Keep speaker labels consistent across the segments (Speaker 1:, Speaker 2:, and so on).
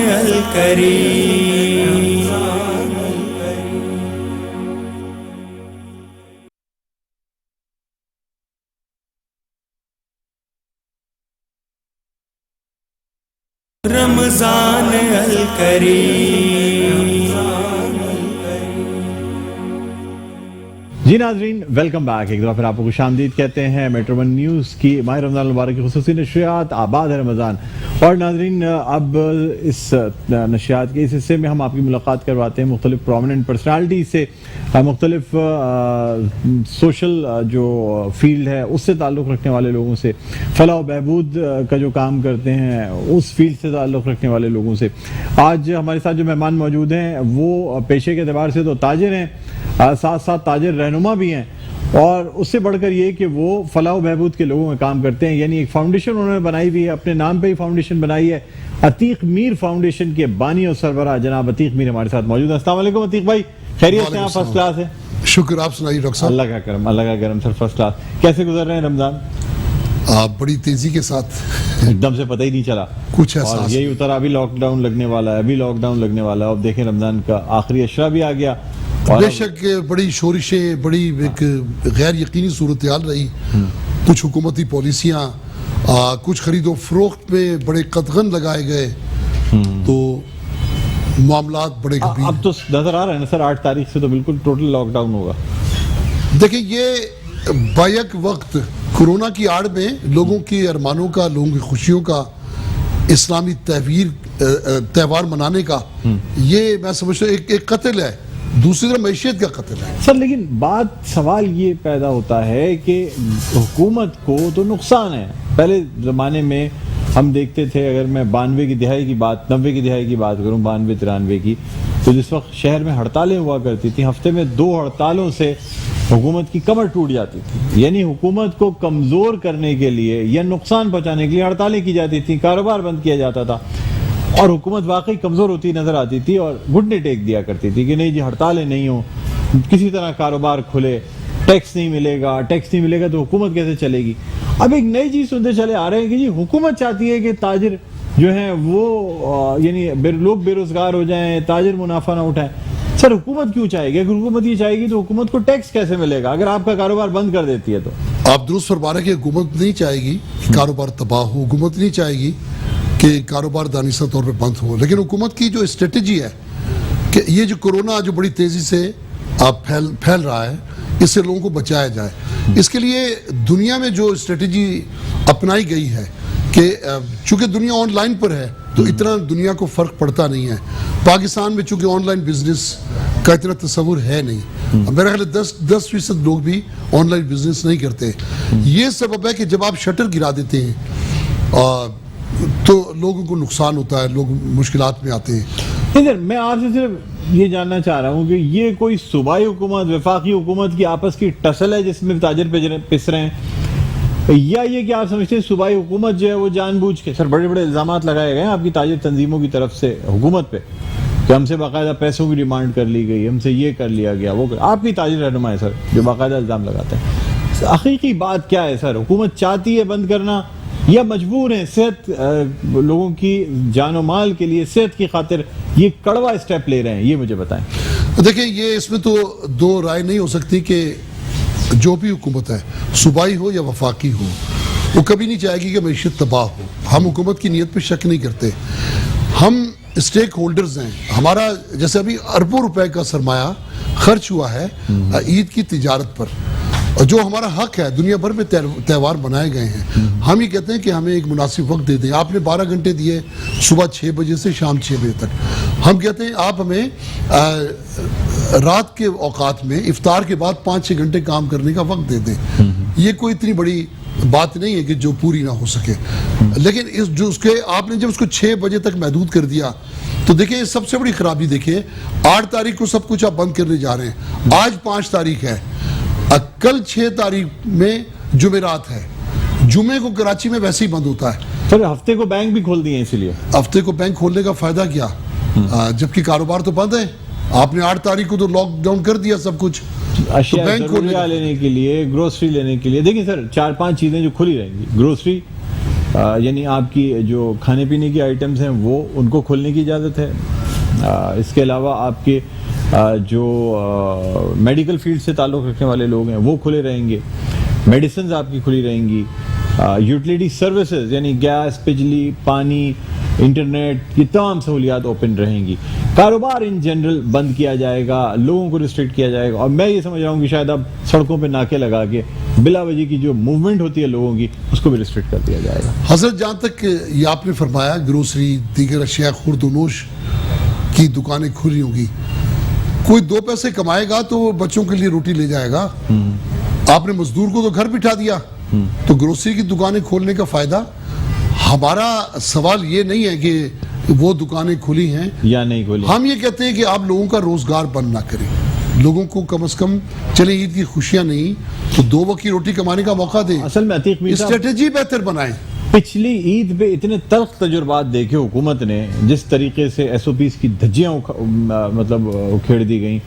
Speaker 1: الکریم. رمضان الکریم.
Speaker 2: جی ناظرین، ویلکم بیک. ایک دفعہ پھر آپ کو خوش آمدید کہتے ہیں میٹرو ون نیوز کی ماہ رمضان المبارک کی خصوصی نشریات آباد ہے رمضان. اور ناظرین، اب اس نشریات کے اس حصے میں ہم آپ کی ملاقات کرواتے ہیں مختلف پرومیننٹ پرسنالٹی سے، مختلف سوشل جو فیلڈ ہے اس سے تعلق رکھنے والے لوگوں سے، فلاح و بہبود کا جو کام کرتے ہیں اس فیلڈ سے تعلق رکھنے والے لوگوں سے. آج ہمارے ساتھ جو مہمان موجود ہیں وہ پیشے کے اعتبار سے تو تاجر ہیں، ساتھ ساتھ تاجر رہنما بھی ہیں، اور اس سے بڑھ کر یہ کہ وہ فلاح و بہبود کے لوگوں میں کام کرتے ہیں. یعنی ایک فاؤنڈیشن انہوں نے بنائی ہوئی ہے، اپنے نام پہ ہی فاؤنڈیشن بنائی ہے. عتیق میر فاؤنڈیشن کے بانی اور سربراہ جناب عتیق میر ہمارے ساتھ موجود ہیں. السلام علیکم عتیق بھائی، خیریت سے؟ آپ فرسٹ کلاس ہے؟
Speaker 3: شکر. آپ سنائیے ڈاکٹر صاحب.
Speaker 2: اللہ کا کرم، اللہ کا کرم سر، فرسٹ کلاس. کیسے گزر رہے ہیں رمضان؟
Speaker 3: بڑی تیزی کے ساتھ،
Speaker 2: ایک دم سے پتہ ہی نہیں چلا
Speaker 3: کچھ
Speaker 2: اور
Speaker 3: احساس
Speaker 2: یہی اتر ابھی لاک ڈاؤن لگنے والا ہے، ابھی لاک ڈاؤن لگنے والا ہے. اب دیکھیں رمضان کا آخری اشرا بھی آ گیا.
Speaker 3: بے شک بڑی شورشیں، بڑی ایک غیر یقینی صورتحال رہی. کچھ حکومتی پالیسیاں، کچھ خرید و فروخت میں بڑے قدغن لگائے گئے، تو معاملات بڑے گھبیر.
Speaker 2: اب تو نظر آ رہا ہے نا سر 8 تاریخ سے تو بالکل ٹوٹل لاک ڈاؤن ہوگا.
Speaker 3: دیکھیں، یہ بیک وقت کورونا کی آڑ میں لوگوں کے ارمانوں کا، لوگوں کی خوشیوں کا، اسلامی تہوار منانے کا، یہ میں سمجھتا ہوں ایک قتل ہے. دوسری طرف معیشت کا قتل ہے
Speaker 2: سر. لیکن سوال یہ پیدا ہوتا ہے کہ حکومت کو تو نقصان ہے. پہلے زمانے میں ہم دیکھتے تھے، اگر میں 92 کی دہائی کی بات، 90 کی دہائی کی بات کروں، 92-93 کی، تو جس وقت شہر میں ہڑتالیں ہوا کرتی تھیں، ہفتے میں 2 ہڑتالوں سے حکومت کی کمر ٹوٹ جاتی تھی. یعنی حکومت کو کمزور کرنے کے لیے یا نقصان پہنچانے کے لیے ہڑتالیں کی جاتی تھیں، کاروبار بند کیا جاتا تھا، اور حکومت واقعی کمزور ہوتی نظر آتی تھی اور گھٹنے ٹیک دیا کرتی تھی کہ نہیں جی ہڑتالیں نہیں ہوں، کسی طرح کاروبار کھلے، ٹیکس نہیں ملے گا تو حکومت کیسے چلے گی. اب ایک نئی چیز سنتے چلے آ رہے ہیں کہ جی حکومت چاہتی ہے کہ تاجر جو ہیں وہ یعنی لوگ بے روزگار ہو جائیں، تاجر منافع نہ اٹھائیں. سر حکومت کیوں چاہے گی؟ اگر حکومت یہ چاہے گی تو حکومت کو ٹیکس کیسے ملے گا اگر آپ کا کاروبار بند کر دیتی ہے تو؟
Speaker 3: آپ درست فرما رہے ہیں کہ حکومت نہیں چاہے گی کہ کاروبار تباہ ہو، حکومت نہیں چاہے گی کہ کاروبار دانستہ طور پہ بند ہو. لیکن حکومت کی جو اسٹریٹجی ہے کہ یہ جو کورونا جو بڑی تیزی سے پھیل رہا ہے، اس سے لوگوں کو بچایا جائے، اس کے لیے دنیا میں جو اسٹریٹجی اپنائی گئی ہے کہ چونکہ دنیا آن لائن پر ہے تو اتنا دنیا کو فرق پڑتا نہیں ہے. پاکستان میں چونکہ آن لائن بزنس کا اتنا تصور ہے نہیں، میرا خیال ہے 10% لوگ بھی آن لائن بزنس نہیں کرتے. یہ سبب ہے کہ جب آپ شٹر گرا دیتے ہیں تو لوگوں کو نقصان ہوتا ہے، لوگ مشکلات میں آتے ہیں.
Speaker 2: میں آپ سے صرف یہ جاننا چاہ رہا ہوں کہ یہ کوئی صوبائی حکومت، وفاقی حکومت کی آپس کی ٹسل ہے جس میں تاجر پس رہے ہیں، یا یہ کہ آپ سمجھتے ہیں صوبائی حکومت جو ہے وہ جان بوجھ کے؟ سر بڑے بڑے الزامات لگائے گئے ہیں آپ کی تاجر تنظیموں کی طرف سے حکومت پہ کہ ہم سے باقاعدہ پیسوں کی ڈیمانڈ کر لی گئی، ہم سے یہ کر لیا گیا، وہ آپ کی تاجر رہنما ہے سر جو باقاعدہ الزام لگاتے ہیں. حقیقی بات کیا ہے سر؟ حکومت چاہتی ہے بند کرنا یا مجبور ہیں صحت لوگوں کی جان و مال کے لیے، صحت کی خاطر یہ کڑوا اسٹیپ لے رہے ہیں؟ یہ مجھے بتائیں.
Speaker 3: دیکھیں، یہ اس میں تو دو رائے نہیں ہو سکتی کہ جو بھی حکومت ہے، صوبائی ہو یا وفاقی ہو، وہ کبھی نہیں چاہے گی کہ معیشت تباہ ہو. ہم حکومت کی نیت پہ شک نہیں کرتے. ہم اسٹیک ہولڈرز ہیں. ہمارا جیسے ابھی اربوں روپے کا سرمایہ خرچ ہوا ہے عید کی تجارت پر، اور جو ہمارا حق ہے، دنیا بھر میں تہوار بنائے گئے ہیں. ہم یہ کہتے ہیں کہ ہمیں ایک مناسب وقت دے دیں. آپ نے 12 گھنٹے دیے، صبح 6 بجے سے شام 6 بجے تک. ہم کہتے ہیں آپ ہمیں رات کے اوقات میں افطار کے بعد 5-6 گھنٹے کام کرنے کا وقت دے دیں. یہ کوئی اتنی بڑی بات نہیں ہے کہ جو پوری نہ ہو سکے. لیکن آپ نے جب اس کو 6 بجے تک محدود کر دیا تو دیکھیں سب سے بڑی خرابی دیکھیں، 8 تاریخ کو سب کچھ آپ بند کرنے جا رہے ہیں. آج 5 تاریخ ہے، کل 6 تاریخ میں جمعرات ہے. جمعے کو کراچی میں ویسے ہی بند ہوتا ہے.
Speaker 2: سر ہفتے کو بینک بھی کھول دیے، اسی لیے
Speaker 3: ہفتے کو بینک کھولنے کا فائدہ کیا جبکہ کاروبار تو بند ہے. آپ نے 8 تاریخ کو تو لاک ڈاؤن کر دیا سب کچھ.
Speaker 2: اشیاء ضروریات لینے کے لیے، گروسری لینے کے لیے. دیکھیں سر 4-5 چیزیں جو کھلی رہیں گی، گروسری، یعنی آپ کی جو کھانے پینے کی آئٹمز ہیں وہ ان کو کھولنے کی اجازت ہے. اس کے علاوہ آپ کے جو میڈیکل فیلڈ سے تعلق رکھنے والے لوگ ہیں وہ کھلے رہیں گے. میڈیسنز آپ کی کھلی رہیں گی. یوٹیلیٹی سروسز یعنی گیس, بجلی, پانی, انٹرنیٹ, یہ تمام سہولیات اوپن رہیں گی. کاروبار ان جنرل بند کیا جائے گا, لوگوں کو ریسٹرکٹ کیا جائے گا. اور میں یہ سمجھ رہا ہوں کہ شاید اب سڑکوں پہ ناکے لگا کے بلا وجہ کی جو موومنٹ ہوتی ہے لوگوں کی اس کو بھی ریسٹرکٹ کر دیا جائے گا.
Speaker 3: حضرت جہاں تک یہ آپ نے فرمایا گروسری دیگر اشیاء خورد و نوش کی دکانیں کھلی ہوں گی, کوئی 2 پیسے کمائے گا تو وہ بچوں کے لیے روٹی لے جائے گا. آپ نے مزدور کو تو گھر بٹھا دیا, تو گروسری کی دکانیں کھولنے کا فائدہ. ہمارا سوال یہ نہیں ہے کہ وہ دکانیں کھلی ہیں
Speaker 2: یا نہیں کھلی,
Speaker 3: ہم یہ کہتے ہیں کہ آپ لوگوں کا روزگار بند نہ کریں. لوگوں کو کم از کم چلے عید کی خوشیاں نہیں تو 2 وقت کی روٹی کمانے کا موقع دیں.
Speaker 2: اصل میں عتیق میر صاحب
Speaker 3: اسٹریٹجی بہتر بنائیں.
Speaker 2: پچھلی عید پہ اتنے تلخ تجربات دیکھے حکومت نے, جس طریقے سے ایس او پیز کی دھجیاں مطلب اکھیڑ دی گئیں.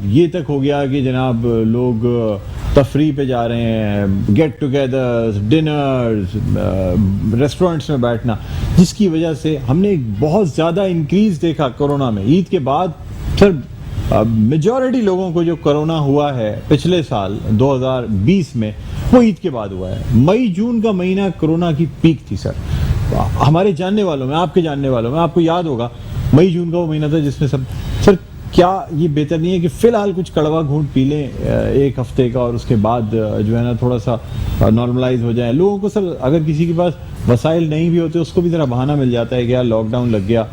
Speaker 2: یہ تک ہو گیا کہ جناب لوگ تفریح پہ جا رہے ہیں, گیٹ ٹوگیدرز, ڈنرز, ریسٹورنٹس میں بیٹھنا, جس کی وجہ سے ہم نے ایک بہت زیادہ انکریز دیکھا کورونا میں. عید کے بعد پھر میجورٹی لوگوں کو جو کرونا ہوا ہے پچھلے سال 2020 میں وہ عید کے بعد ہوا ہے. مئی جون کا مہینہ کرونا کی پیک تھی سر. ہمارے جاننے والوں میں, آپ کے جاننے والوں میں, آپ کو یاد ہوگا مئی جون کا وہ مہینہ تھا جس میں سب. سر کیا یہ بہتر نہیں ہے کہ فی الحال کچھ کڑوا گھونٹ پی لیں 1 ہفتے کا, اور اس کے بعد جو ہے نا تھوڑا سا نارملائز ہو جائے لوگوں کو. سر اگر کسی کے پاس وسائل نہیں بھی ہوتے اس کو بھی ذرا بہانہ مل جاتا ہے کہ یار لاک ڈاؤن لگ گیا,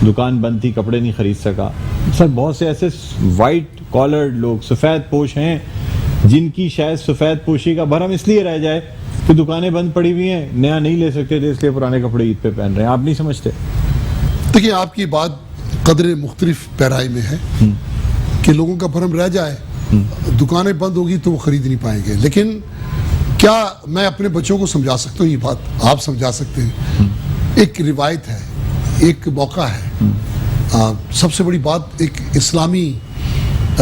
Speaker 2: دکان بند تھی, کپڑے نہیں خرید سکا. سر بہت سے ایسے وائٹ کالرڈ لوگ, سفید پوش ہیں, جن کی شاید سفید پوشی کا بھرم اس لیے رہ جائے کہ دکانیں بند پڑی ہوئی ہیں, نیا نہیں لے سکتے تھے اس لیے پرانے کپڑے عید پہ پہن رہے ہیں. آپ نہیں سمجھتے؟
Speaker 3: دیکھیے آپ کی بات قدر مختلف پیرائی میں ہے کہ لوگوں کا بھرم رہ جائے, دکانیں بند ہوگی تو وہ خرید نہیں پائیں گے. لیکن کیا میں اپنے بچوں کو سمجھا سکتا ہوں, یہ بات آپ سمجھا سکتے ہیں. ایک روایت ہے, ایک موقع ہے, سب سے بڑی بات ایک اسلامی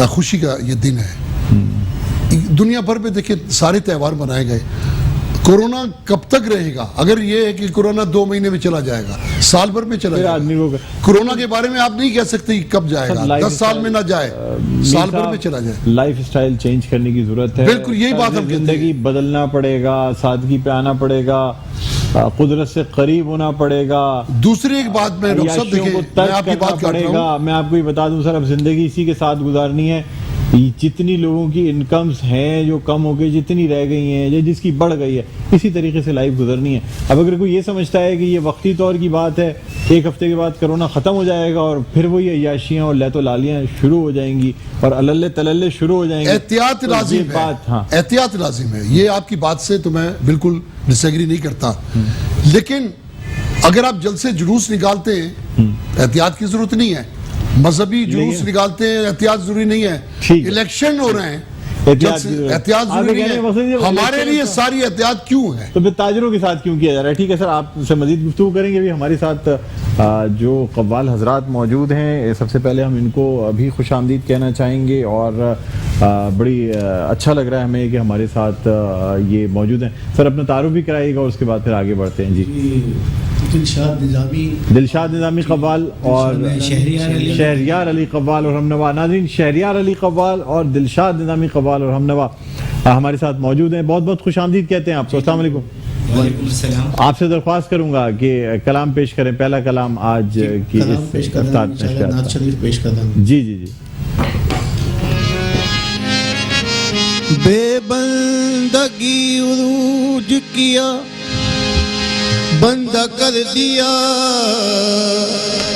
Speaker 3: خوشی کا یہ دن ہے. دنیا بھر میں دیکھیں سارے تہوار منائے گئے. کورونا کب تک رہے گا؟ اگر یہ ہے کہ کورونا 2 مہینے میں چلا جائے گا, سال بھر میں چلا جائے گا. کورونا کے بارے میں آپ نہیں کہہ سکتے کب جائے گا, 10 سال میں نہ جائے, سال بھر میں چلا جائے.
Speaker 2: لائف سٹائل چینج کرنے کی ضرورت ہے.
Speaker 3: بالکل یہی بات ہم کہتے ہیں.
Speaker 2: زندگی بدلنا پڑے گا, سادگی پہ آنا پڑے گا, قدرت سے قریب ہونا پڑے گا.
Speaker 3: دوسری ایک بات میں رخصت دیکھیں, میں آپ کی بات کر رہا ہوں.
Speaker 2: میں آپ کو یہ بتا دوں سر, اب زندگی اسی کے ساتھ گزارنی ہے. جتنی لوگوں کی انکمز ہیں جو کم ہو گئی, جتنی رہ گئی ہیں یا جس کی بڑھ گئی ہے, اسی طریقے سے لائف گزرنی ہے. اب اگر کوئی یہ سمجھتا ہے کہ یہ وقتی طور کی بات ہے, 1 ہفتے کے بعد کرونا ختم ہو جائے گا اور پھر وہی عیاشیاں اور لیت و لالیاں شروع ہو جائیں گی اور اللے تللے شروع ہو جائیں گے,
Speaker 3: احتیاط لازم ہے. ہاں احتیاط لازم ہے. یہ آپ کی بات سے تو میں بالکل ڈس ایگری نہیں کرتا. لیکن اگر آپ جلسے جلوس نکالتے ہیں احتیاط کی ضرورت نہیں ہے. مذہبی جلوس نکالتے ہیں احتیاط ضروری نہیں ہے. الیکشن ہو رہے ہیں, احتیاط ضروری ہے. ہمارے لیے ساری احتیاط کیوں ہے؟
Speaker 2: تو پھر تاجروں کے ساتھ کیوں کیا جا رہا ہے؟ ٹھیک ہے سر, آپ سے مزید گفتگو کریں گے. بھی ہمارے ساتھ جو قوال حضرات موجود ہیں, سب سے پہلے ہم ان کو ابھی خوش آمدید کہنا چاہیں گے, اور بڑی اچھا لگ رہا ہے ہمیں کہ ہمارے ساتھ یہ موجود ہیں. سر اپنا تعارف بھی کرائیے گا اور اس کے بعد پھر آگے بڑھتے ہیں. جی دلشاد نظامی قوال اور شہریار علی قوال اور ہمنوا. ناظرین, شہریار علی قوال اور دلشاد نظامی قوال اور ہمنوا ہمارے ساتھ موجود ہیں. بہت بہت خوش آمدید کہتے ہیں آپ کو. السلام علیکم.
Speaker 1: وعلیکم السلام.
Speaker 2: آپ سے درخواست کروں گا کہ کلام پیش کریں. پہلا کلام آج کی
Speaker 1: نعت شریف پیش کرتا ہوں.
Speaker 2: جی جی جی.
Speaker 1: بے بندگی عروج کیا, بندہ کر دیا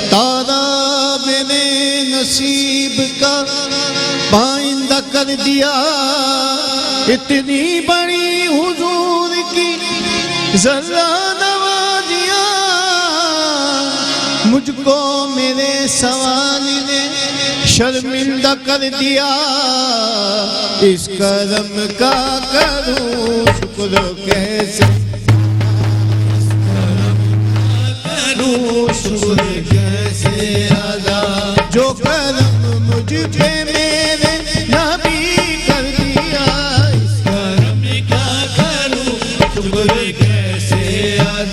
Speaker 1: تارا میں نے نصیب کا, پائندہ کر دیا. اتنی بڑی حضور کی ذرہ نوازیاں, مجھ کو میرے سوال نے شرمندہ کر دیا. اس کرم کا کروں شکر کیسے, شکر کیسے ادا, جو کرم مجھ پہ میرے نبی کر دیا. اس کرم کا کروں شکر کیسے ادا.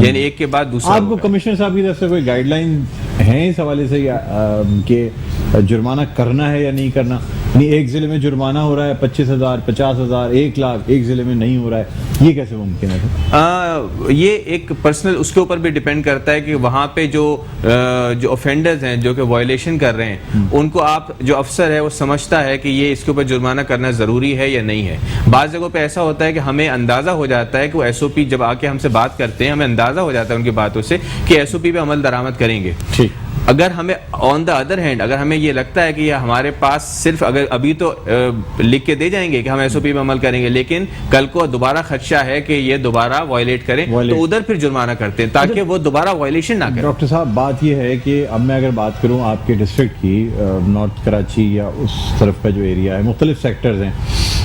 Speaker 4: یعنی ایک کے بعد دوسرا.
Speaker 2: آپ کو کمشنر صاحب کی طرف سے کوئی گائیڈ لائن ہیں اس حوالے سے کہ جرمانہ کرنا ہے یا نہیں کرنا؟ یعنی ایک ضلع میں جرمانہ ہو رہا ہے 25,000 50,000 1 لاکھ، ایک ضلع میں نہیں ہو رہا ہے، یہ کیسے ممکن ہے؟
Speaker 4: یہ ایک پرسنل اس کے اوپر بھی ڈیپینڈ کرتا ہے کہ وہاں پہ جو افینڈرز ہیں جو کہ وائلیشن کر رہے ہیں ان کو آپ جو افسر ہے وہ سمجھتا ہے کہ یہ اس کے اوپر جرمانہ کرنا ضروری ہے یا نہیں ہے. بعض جگہوں پہ ایسا ہوتا ہے کہ ہمیں اندازہ ہو جاتا ہے کہ وہ ایس او پی جب آ کے ہم سے بات کرتے ہیں ہمیں اندازہ ہو جاتا ہے ان کی باتوں سے کہ ایس او پی پہ عمل درآمد کریں گے.
Speaker 2: ٹھیک.
Speaker 4: اگر ہمیں آن دا ادر ہینڈ اگر ہمیں یہ لگتا ہے کہ یہ ہمارے پاس صرف اگر ابھی تو لکھ کے دے جائیں گے کہ ہم ایس او پی پہ عمل کریں گے لیکن کل کو دوبارہ خدشہ ہے کہ یہ دوبارا وائلیٹ کریں تو ادھر پھر جرمانہ کرتے ہیں تاکہ وہ دوبارہ وائلیشن نہ کریں.
Speaker 2: ڈاکٹر صاحب بات یہ ہے کہ اب میں اگر بات کروں آپ کے ڈسٹرکٹ کی، نارتھ کراچی یا اس طرف کا جو ایریا ہے، مختلف سیکٹرز ہیں،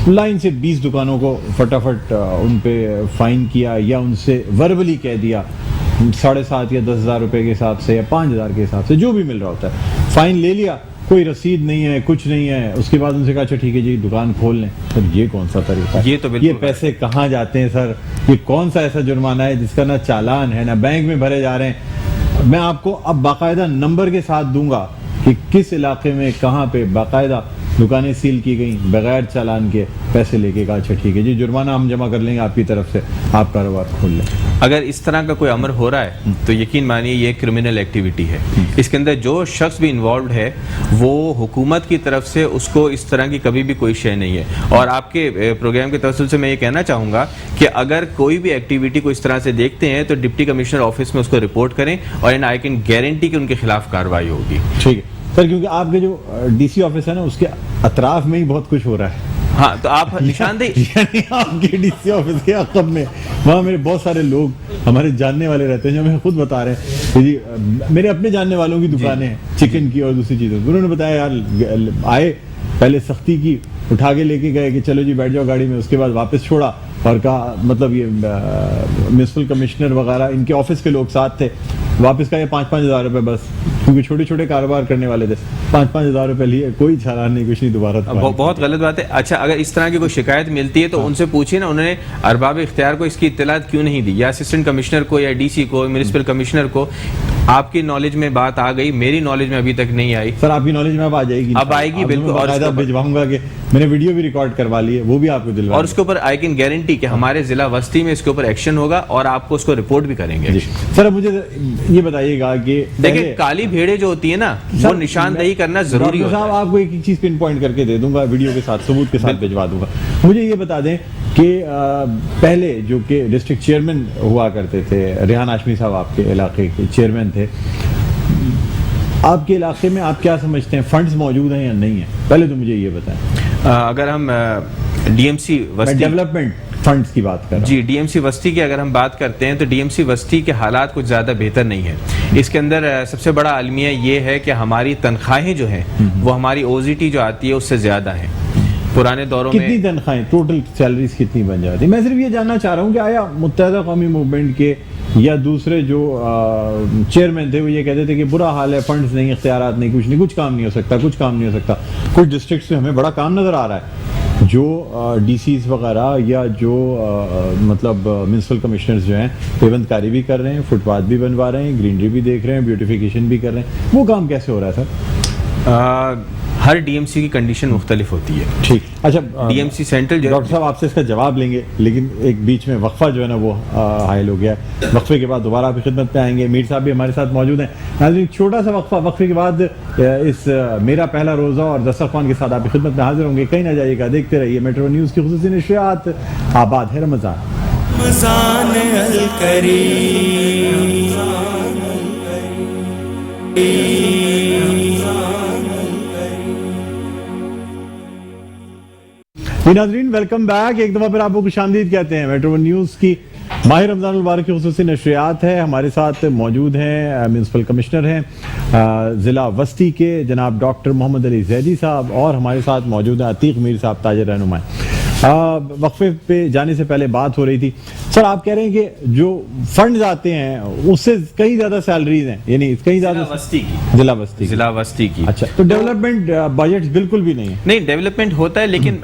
Speaker 2: لائن سے 20 دکانوں کو فٹافٹ ان پہ فائن کیا یا ان سے وربلی کہہ دیا 7,500 یا 10,000 روپے کے حساب سے یا 5,000 کے حساب سے جو بھی مل رہا ہوتا ہے، فائن لے لیا، کوئی رسید نہیں ہے، کچھ نہیں ہے، اس کے بعد ان سے کہا اچھا ٹھیک ہے جی دکان کھول لیں. سر یہ کون سا طریقہ ہے؟
Speaker 4: یہ تو بالکل
Speaker 2: یہ پیسے کہاں جاتے ہیں سر؟ یہ کون سا ایسا جرمانہ ہے جس کا نہ چالان ہے نہ بینک میں بھرے جا رہے ہیں؟ میں آپ کو اب باقاعدہ نمبر کے ساتھ دوں گا کہ کس علاقے میں کہاں پہ باقاعدہ دکانیں سیل کی گئیں بغیر چالان کے، پیسے لے کے کہا اچھا ٹھیک ہے جی جرمانہ ہم جمع کر لیں گے آپ کی طرف سے، آپ کاروبار کھول لیں.
Speaker 4: اگر اس طرح کا کوئی امر ہو رہا ہے تو یقین مانیے یہ کرمنل ایکٹیویٹی ہے. اس کے اندر جو شخص بھی انوالوڈ ہے وہ حکومت کی طرف سے اس کو اس طرح کی کبھی بھی کوئی شے نہیں ہے. اور آپ کے پروگرام کے توسل سے میں یہ کہنا چاہوں گا کہ اگر کوئی بھی ایکٹیویٹی کو اس طرح سے دیکھتے ہیں تو ڈپٹی کمشنر آفس میں اس کو رپورٹ کریں اور آئی کین گارنٹی کہ ان کے خلاف کارروائی ہوگی.
Speaker 2: ٹھیک ہے سر، کیونکہ آپ کے جو ڈی سی آفس ہے نا اس کے اطراف میں ہی بہت کچھ ہو رہا ہے.
Speaker 4: ہاں تو آپ نشاندہی
Speaker 2: یعنی آپ کے ڈی سی آفس کے عقب میں وہاں میرے بہت سارے لوگ ہمارے جاننے والے رہتے ہیں جو ہمیں خود بتا رہے ہیں کہ جی میرے اپنے جاننے والوں کی دکانیں ہیں چکن کی اور دوسری چیزوں. انہوں نے بتایا یار آئے پہلے سختی کی، اٹھا کے لے کے گئے کہ چلو جی بیٹھ جاؤ گاڑی میں، اس کے بعد واپس چھوڑا اور کہا مطلب یہ میونسپل کمشنر وغیرہ ان کے آفس کے لوگ ساتھ تھے، واپس کا یہ 5,000 روپے بس، کیونکہ چھوٹے چھوٹے کاروبار کرنے والے تھے، 5,000 روپے لیے، کوئی چالان نہیں، کچھ نہیں، دوبارہ
Speaker 4: بہت غلط بات ہے. اچھا اگر اس طرح کی کوئی شکایت ملتی ہے تو ان سے پوچھیے نا انہوں نے ارباب اختیار کو اس کی اطلاعات کیوں نہیں دی، یا اسسٹنٹ کمشنر کو یا ڈی سی کو میونسپل کمشنر کو. آپ کی نالج میں بات آ گئی، میری نالج میں ابھی تک نہیں آئی.
Speaker 2: سر آپ کی نالج میں اب آ جائے گی،
Speaker 4: اب آئے گی بالکل، اور
Speaker 2: بھجواؤں گا کہ میں نے ویڈیو بھی ریکارڈ کروا لی ہے، وہ بھی آپ کو دلوا،
Speaker 4: اور اس کے اوپر آئی کین گارنٹی کہ ہمارے ضلع وسطی میں اس کے اوپر ایکشن ہوگا اور آپ کو اس کو رپورٹ بھی کریں گے.
Speaker 2: سر مجھے یہ بتائیے گا کہ
Speaker 4: دیکھیں کالی بھیڑیں جو ہوتی ہیں نا وہ نشاندہی کرنا ضروری ہوتا ہے.
Speaker 2: صاحب آپ کو ایک چیز پن پوائنٹ کر کے دے دوں گا، ویڈیو کے ساتھ ثبوت کے ساتھ بھجوا دوں گا. مجھے یہ بتا دیں کہ پہلے جو کہ ڈسٹرکٹ چیئرمین ہوا کرتے تھے، ریحان ہاشمی صاحب آپ کے علاقے کے چیئرمین تھے، آپ کے علاقے میں آپ کیا سمجھتے ہیں فنڈز موجود ہیں یا نہیں ہیں؟ پہلے تو مجھے یہ بتائیں.
Speaker 4: اگر ہم ڈی ایم سی وسطی
Speaker 2: ڈیولپمنٹ فنڈز کی بات کر رہا ہوں.
Speaker 4: جی ڈی ایم سی وسطی کی اگر ہم بات کرتے ہیں تو ڈی ایم سی وسطی کے حالات کچھ زیادہ بہتر نہیں ہے. اس کے اندر سب سے بڑا المیہ یہ ہے کہ ہماری تنخواہیں جو ہیں وہ ہماری او زی ٹی جو آتی ہے اس سے زیادہ ہیں. پرانے دوروں میں
Speaker 2: کتنی تنخواہیں، ٹوٹل سیلریز کتنی بن جاتی؟ میں صرف یہ جاننا چاہ رہا ہوں کہ آیا متحدہ قومی موومنٹ کے یا دوسرے جو چیئرمین تھے وہ یہ کہتے تھے کہ برا حال ہے، فنڈز نہیں، اختیارات نہیں، کچھ نہیں، کچھ کام نہیں ہو سکتا، کچھ کام نہیں ہو سکتا. کچھ ڈسٹرکٹس میں ہمیں بڑا کام نظر آ رہا ہے، جو ڈی سیز وغیرہ یا جو مطلب میونسپل کمشنرز جو ہیں پیوند کاری بھی کر رہے ہیں، فٹ پاتھ بھی بنوا رہے ہیں، گرینری بھی دیکھ رہے ہیں، بیوٹیفیکیشن بھی کر رہے ہیں، وہ کام کیسے ہو رہا ہے سر؟
Speaker 4: ہر ڈی ایم سی کی کنڈیشن مختلف ہوتی ہے.
Speaker 2: ٹھیک. اچھا
Speaker 4: D M C central
Speaker 2: doctor صاحب آپ سے اس کا جواب لیں گے، لیکن ایک بیچ میں وقفہ جو ہے نا وہ حائل ہو گیا ہے. وقفے کے بعد دوبارہ آپ کی خدمت پہ آئیں گے. میر صاحب بھی ہمارے ساتھ موجود ہیں. ناظرین چھوٹا سا وقفہ، وقفے کے بعد اس میرا پہلا روزہ اور دسترخوان کے ساتھ آپ کی خدمت میں حاضر ہوں گے. کہیں نہ جائیے گا، دیکھتے رہیے میٹرو نیوز کی خصوصی نشریات. آباد ہے رمضان. ناظرین ویلکم بیک. ایک دفعہ پھر آپ کو خوش آمدید کہتے ہیں. میٹرو نیوز کی ماہ رمضان المبارک کی خصوصی نشریات ہے. ہمارے ساتھ موجود ہیں میونسپل کمشنر ہیں ضلع وسطی کے جناب ڈاکٹر محمد علی زیدی صاحب، اور ہمارے ساتھ موجود ہیں عتیق میر صاحب تاجر رہنما. وقفے پہ جانے سے پہلے بات ہو رہی تھی سر، آپ کہہ رہے ہیں کہ جو فنڈز آتے ہیں اس سے کئی زیادہ سیلریز ہیں، یعنی کئی زیادہ ضلع وسطی کی. اچھا، تو ڈیولپمنٹ بجٹ بالکل بھی نہیں ہے؟
Speaker 4: نہیں، ڈیولپمنٹ ہوتا ہے لیکن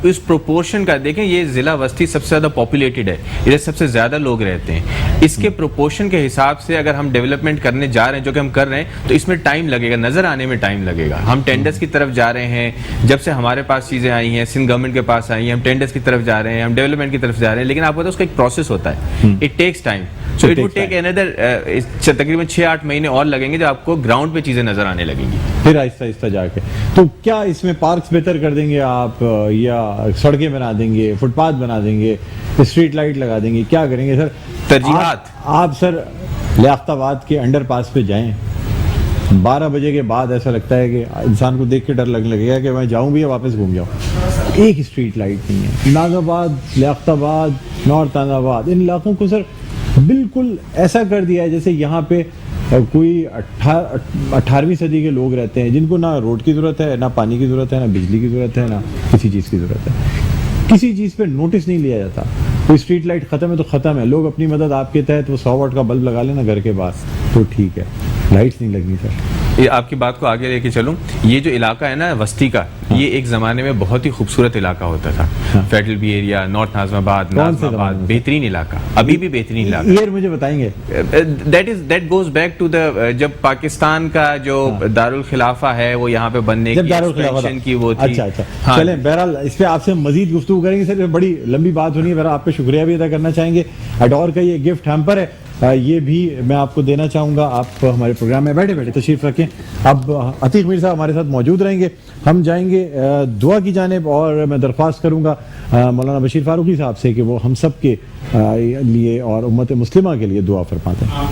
Speaker 4: اس پروپورشن کا دیکھیں، یہ ضلع وسطی سب سے زیادہ پاپولیٹڈ ہے، ادھر سب سے زیادہ لوگ رہتے ہیں. اس کے پروپورشن کے حساب سے اگر ہم ڈیولپمنٹ کرنے جا رہے ہیں، جو کہ ہم کر رہے ہیں، تو اس میں ٹائم لگے گا، نظر آنے میں ٹائم لگے گا. ہم ٹینڈرز کی طرف جا رہے ہیں، جب سے ہمارے پاس چیزیں آئی ہیں، سندھ گورنمنٹ کے پاس آئی ہیں، ہم ٹینڈرز کی طرف جا رہے ہیں، ہم ڈیولپمنٹ کی طرف جا رہے ہیں، لیکن آپ کو اس کا ایک پروسیس ہوتا ہے. It takes time, so it would take another تقریباً 6-8 مہینے اور لگیں گے جب آپ کو گراؤنڈ پہ چیزیں نظر آنے لگیں گی.
Speaker 2: پھر آہستہ آہستہ جا کے تو کیا اس میں پارکس بہتر کر دیں گے آپ، یا سڑکیں بنا دیں گے، فٹ پاتھ بنا دیں گے، اسٹریٹ لائٹ لگا دیں گے، کیا کریں گے سر؟
Speaker 4: ترجیحات
Speaker 2: آپ سر لیاقت آباد کے انڈر پاس پہ جائیں، 12 بجے کے بعد ایسا لگتا ہے کہ انسان کو دیکھ کے ڈر لگنے لگے گا کہ میں جاؤں بھی یا واپس گھوم جاؤں. ایک اسٹریٹ لائٹ نہیں ہے. ناز آباد، لیاقت آباد، نارتھ تانز آباد، ان علاقوں کو سر بالکل ایسا کر دیا ہے جیسے یہاں پہ کوئی 18ویں صدی کے لوگ رہتے ہیں، جن کو نہ روڈ کی ضرورت ہے، نہ پانی کی ضرورت ہے، نہ بجلی کی ضرورت ہے، نہ کسی چیز کی ضرورت ہے. کسی چیز پہ نوٹس نہیں لیا جاتا. کوئی اسٹریٹ لائٹ ختم ہے تو ختم ہے، لوگ اپنی مدد آپ کے تحت وہ 100 واٹ کا بلب لگا لینا گھر کے باہر تو ٹھیک ہے، لائٹس نہیں لگنی سر.
Speaker 4: یہ آپ کی بات کو آگے لے کے چلوں، یہ جو علاقہ ہے نا وسطی کا، یہ ایک زمانے میں بہت ہی خوبصورت علاقہ ہوتا تھا. فیڈرل بی ایریا، نارتھ ناظم آباد، بہترین علاقہ، ابھی بھی بہترین علاقہ.
Speaker 2: ایئر مجھے بتائیں گے؟
Speaker 4: That goes back to the جب پاکستان کا جو دارالخلافہ ہے وہ یہاں پہ بننے کی ایکسپینشن کی وہ تھی.
Speaker 2: اچھا چلیں، بہرحال اس پہ آپ سے مزید گفتگو کریں گے سر، بڑی لمبی بات ہونی ہے. بہرحال آپ پہ شکریہ بھی ادا کرنا چاہیں گے. اڈور کا یہ گفٹ ہیمپر ہے، یہ بھی میں آپ کو دینا چاہوں گا. آپ ہمارے پروگرام میں بیٹھے بیٹھے تشریف رکھیں. اب عتیق میر صاحب ہمارے ساتھ موجود رہیں گے. ہم جائیں گے دعا کی جانب، اور میں درخواست کروں گا مولانا بشیر فاروقی صاحب سے کہ وہ ہم سب کے لیے اور امت مسلمہ کے لیے دعا فرماتے ہیں.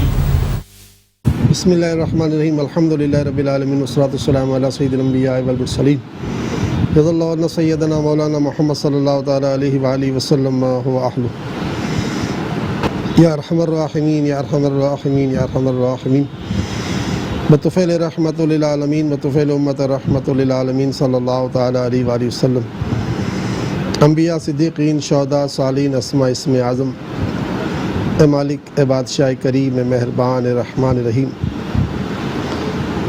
Speaker 5: بسم اللہ الرحمن الرحیم، الحمدللہ رب العالمین، والصلاۃ والسلام علی سید الانبیاء والمرسلین، رضی اللہ عنہ سیدنا مولانا محمد صلی اللہ تعالی علیہ وآلہ وسلم ما هو اہلہ. یا ارحم الراحمین، یا ارحم الراحمین، یا ارحم الراحمین، بطفیل رحمت للعالمین، بطفیل امت رحمت للعالمین صلی اللہ تعالی علیہ وآلہ وسلم. انبیاء، صدیقین، شہداء، صالحین، اسماء اسم اعظم، اے مالک، اے بادشاہ کریم، اے مہربان، اے رحمان رحیم.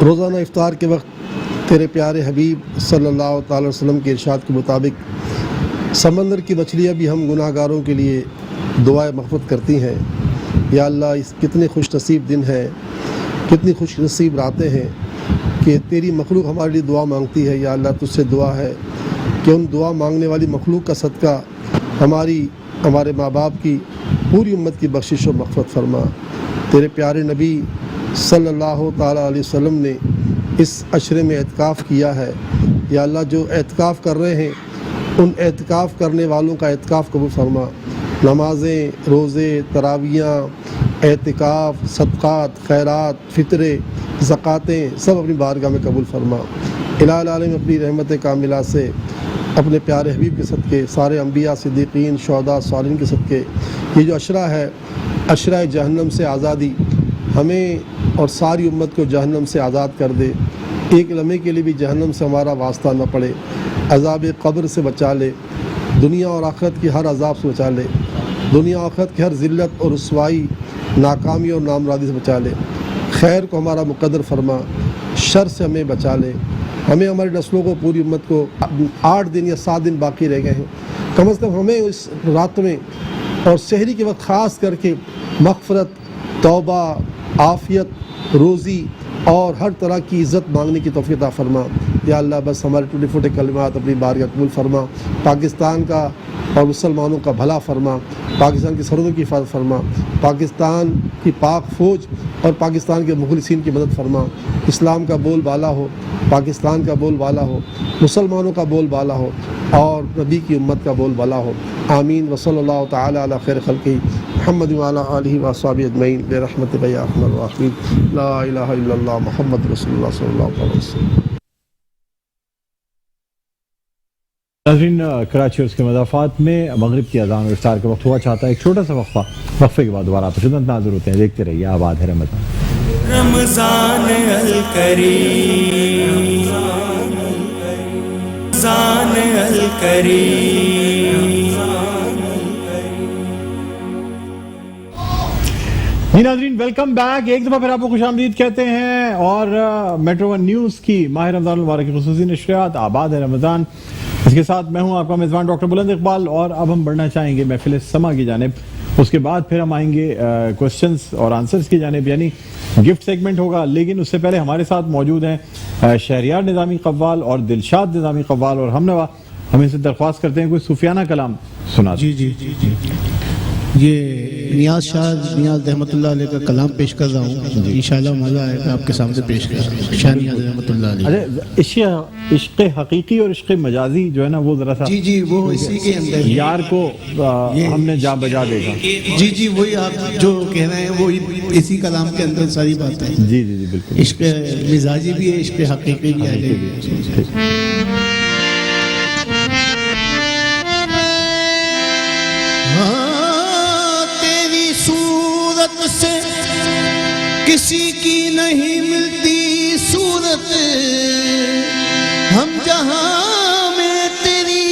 Speaker 5: روزانہ افطار کے وقت تیرے پیارے حبیب صلی اللہ تعالی وسلم کے ارشاد کے مطابق سمندر کی مچھلیاں بھی ہم گناہ گاروں کے لیے دعائے مغفرت کرتی ہیں. یا اللہ، اس کتنے خوش نصیب دن ہیں، کتنی خوش نصیب راتیں ہیں کہ تیری مخلوق ہمارے لیے دعا مانگتی ہے. یا اللہ، تجھ سے دعا ہے کہ ان دعا مانگنے والی مخلوق کا صدقہ ہمارے ماں باپ کی، پوری امت کی بخشش و مغفرت فرما. تیرے پیارے نبی صلی اللہ تعالیٰ علیہ وسلم نے اس عشرے میں اعتکاف کیا ہے. یا اللہ، جو اعتکاف کر رہے ہیں ان اعتکاف کرنے والوں کا اعتکاف قبول فرما. نمازیں، روزے، تراویاں، اعتکاف، صدقات، خیرات، فطرے، زکاتیں سب اپنی بارگاہ میں قبول فرما. الہ العالمین اپنی رحمت کاملہ سے اپنے پیارے حبیب کے صدقے، سارے انبیاء، صدیقین، شہداء، صالحین کے صدقے یہ جو عشرہ ہے، عشرہ جہنم سے آزادی، ہمیں اور ساری امت کو جہنم سے آزاد کر دے. ایک لمحے کے لیے بھی جہنم سے ہمارا واسطہ نہ پڑے. عذاب قبر سے بچا لے، دنیا اور آخرت کی ہر عذاب سے بچا لے، دنیا و آخرت کی ہر ذلت اور رسوائی، ناکامی اور نامرادی سے بچا لے. خیر کو ہمارا مقدر فرما، شر سے ہمیں بچا لے. ہمیں، ہماری نسلوں کو، پوری امت کو 8 دن یا 7 دن باقی رہ گئے ہیں، کم از کم ہمیں اس رات میں اور سحری کے وقت خاص کر کے مغفرت، توبہ، عافیت، روزی اور ہر طرح کی عزت مانگنے کی توفیق عطا فرما. یا اللہ، بس ہمارے ٹوٹے پھوٹے کلمات اپنی بارگاہ قبول فرما. پاکستان کا اور مسلمانوں کا بھلا فرما، پاکستان کی سرحدوں کی حفاظت فرما، پاکستان کی پاک فوج اور پاکستان کے مخلصین کی مدد فرما. اسلام کا بول بالا ہو، پاکستان کا بول بالا ہو، مسلمانوں کا بول بالا ہو اور نبی کی امت کا بول بالا ہو. آمین. وصلی اللہ تعالی علی خیر خلقہ محمد وعلی آلہ وصحبہ اجمعین برحمتک یا ارحم الراحمین. لا الہ الا اللہ محمد رسول اللہ صلی اللہ علیہ وسلم.
Speaker 2: ناظرین، کراچی اور اس کے مضافات میں مغرب کی اذان اور افطار کا وقت ہوا چاہتا ہے. ایک چھوٹا سا وقفے کے بعد دوبارہ آپ خدمت ناظر ہوتے ہیں. دیکھتے رہیے آباد ہے رمضان.
Speaker 6: رمضان الکریم رمضان الکریم.
Speaker 2: جی ناظرین ویلکم بیک. ایک دفعہ پھر آپ کو خوش آمدید کہتے ہیں اور میٹرو ون نیوز کی ماہ رمضان المبارک کی خصوصی نشریات آباد ہے رمضان. اس کے ساتھ میں ہوں آپ کا میزبان ڈاکٹر بلند اقبال اور اب ہم بڑھنا چاہیں گے محفل سما کی جانب. اس کے بعد پھر ہم آئیں گے کوسچنز اور آنسرز کی جانب یعنی گفٹ سیگمنٹ ہوگا. لیکن اس سے پہلے ہمارے ساتھ موجود ہیں شہریار نظامی قوال اور دلشاد نظامی قوال اور ہم نوا. ہم ان سے درخواست کرتے ہیں کوئی صوفیانہ کلام سنا.
Speaker 1: جی جی جی جی یہ نیاز شاہ نیاز رحمۃ اللہ علیہ کا کلام پیش کر رہا ہوں. انشاءاللہ مزہ آئے گا آپ کے سامنے پیش کر رہا ہوں. شاہ نیاز رحمۃ اللہ علیہ.
Speaker 2: عشق حقیقی اور عشق مجازی جو ہے نا وہ ذرا سا
Speaker 1: جی جی وہ اسی کے اندر
Speaker 2: یار کو ہم نے جا بجا دیکھا.
Speaker 1: جی جی وہی آپ جو کہہ رہے ہیں وہ اسی کلام کے اندر ساری باتیں ہیں.
Speaker 2: جی جی جی بالکل.
Speaker 1: عشق مزاجی بھی ہے عشق حقیقی بھی ہے. تیری صورت سے کسی کی نہیں ملتی صورت ہم جہاں میں تیری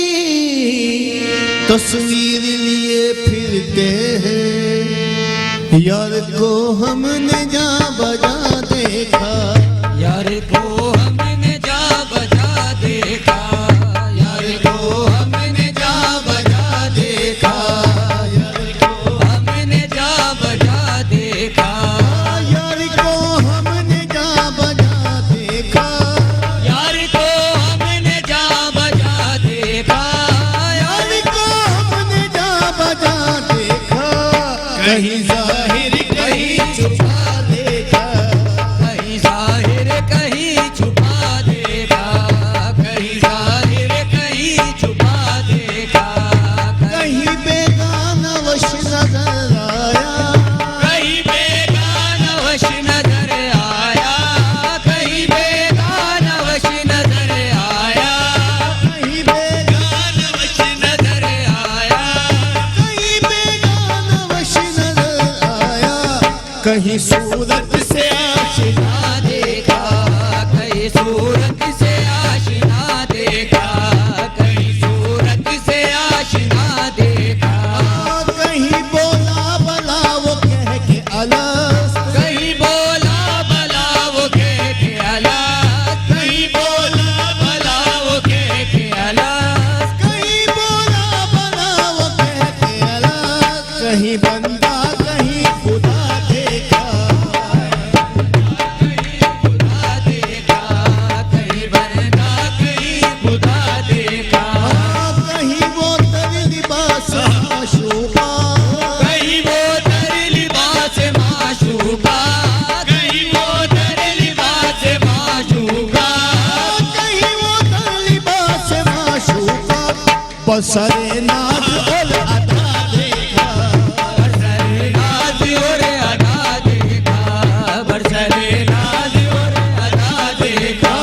Speaker 1: تصویر لیے پھرتے ہیں یار کو ہم نے جا بجا دیکھا
Speaker 7: یار کو ہم نے جا بجا دیکھا یار کو ہم نے جا بجا دیکھا یار کو ہم نے جا بجا دیکھا
Speaker 1: یار کو ہم نے جا بجا دیکھا
Speaker 7: یار کو ہم نے جا بجا دیکھا
Speaker 1: یار کو ہم نے جا بجا دیکھا کہیں ظاہر کہیں چھپا دیکھا
Speaker 7: کہیں ظاہر کہیں چھپا دیکھا کہیں ظاہر کہیں چھپا دیکھا
Speaker 1: کہیں بیگانہ وش نظر آیا
Speaker 7: کہیں بیگانہ وش نظر آیا کہیں بیگانہ وش نظر آیا
Speaker 1: کہیں بیگانہ
Speaker 7: وش نظر آیا
Speaker 1: کہیں بیگانہ وش نظر آیا کہیں صورت سے آشنا
Speaker 7: دیکھا کہیں صورت سے آشنا دیکھا کہیں صورت سے آشنا دیکھا
Speaker 1: کہیں بولا بلا وہ کہہ کے الس
Speaker 7: کہیں بولا بلا وہ کہہ کے الگ کہیں بولا بلا وہ کہہ کے الگ
Speaker 1: کہیں بولا بلا وہ کہہ کے الس کہیں بندہ کہیں خدا دیکھا
Speaker 7: خدا دیکھا کہیں بندہ کہیں خدا دیکھا
Speaker 1: کہیں وہ تر لباس معشوقہ
Speaker 7: کہیں وہ تر لباس معشوقہ کہیں وہ تر لباس معشوقہ
Speaker 1: کہیں وہ تر لباس معشوقہ بسر ناز اور ادا دیکھا
Speaker 7: برسر ناز اور ادا دیکھا برسر ناز اور ادا دیکھا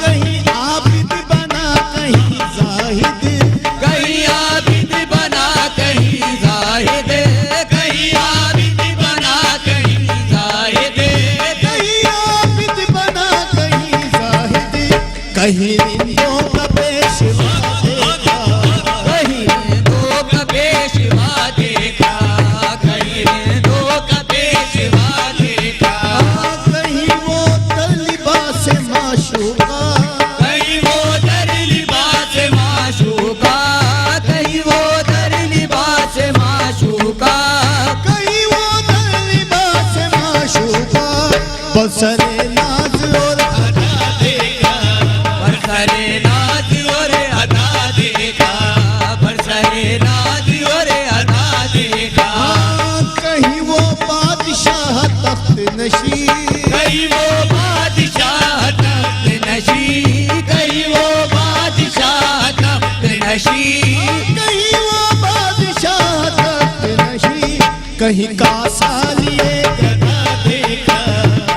Speaker 1: کہیں عابد بنا کہیں زاہد
Speaker 7: کہیں عابد بنا کہیں زاہد کہیں عابد بنا کہیں زاہد
Speaker 1: کہیں عابد بنا کہیں زاہد کہیں رندوں کا پیشوا دیکھا
Speaker 7: کہیں ہندو کا پیشوا دیکھا کہیں ہندو کا پیشوا دیکھا
Speaker 1: کہیں وہ تر لباس معشوقہ
Speaker 7: کہیں وہ در لباس معشوقہ کہیں وہ در لباس معشوقہ
Speaker 1: کہیں وہ تر لباس معشوقہ بسر ناز اور ادا دیکھا
Speaker 7: برسر ناز اور ادا دیکھا برسر ناز اور ادا دیکھا
Speaker 1: کہیں وہ بادشاہ تخت نشی
Speaker 7: کہیں وہ بادشاہ تخت نشی کہیں وہ بادشاہ تخت نشی
Speaker 1: کہیں وہ بادشاہ تخت نشی کہیں کاسا لیے گدا دیکھا